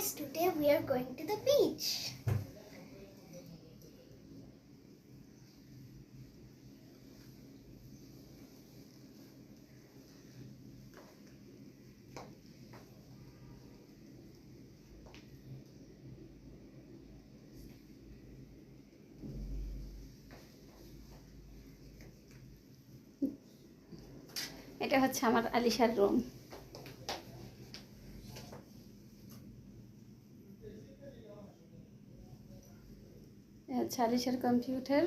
guys, today we are going to the beach. এটা হচ্ছে আমার আলিশার রুম। হচ্ছে আলিশার কম্পিউটার,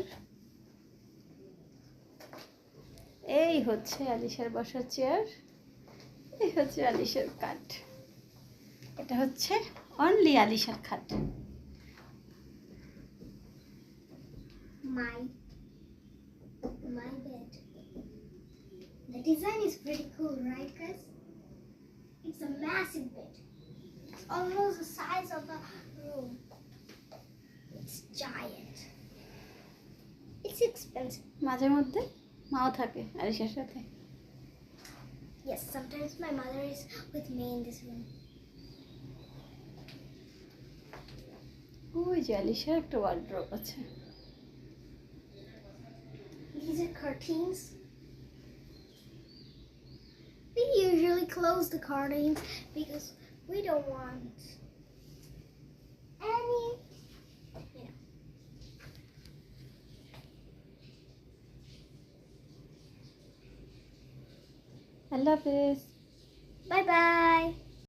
এই হচ্ছে আলিশার বসার চেয়ার, এই হচ্ছে আলিশার খাট, এটা হচ্ছে অনলি আলিশার খাট। My bed. The design is pretty cool, right, guys? It's a massive bed. It's almost the size of a room. It's giant. It's expensive. মাঝে মধ্যে মাও থাকে আলিশার সাথে। Yes, sometimes my mother is with me in this room. ওই যে আলিশার একটা wardrobe আছে। These are curtains. We usually close the curtains because we don't want any, you know. আল্লাহ হাফেজ। Bye bye.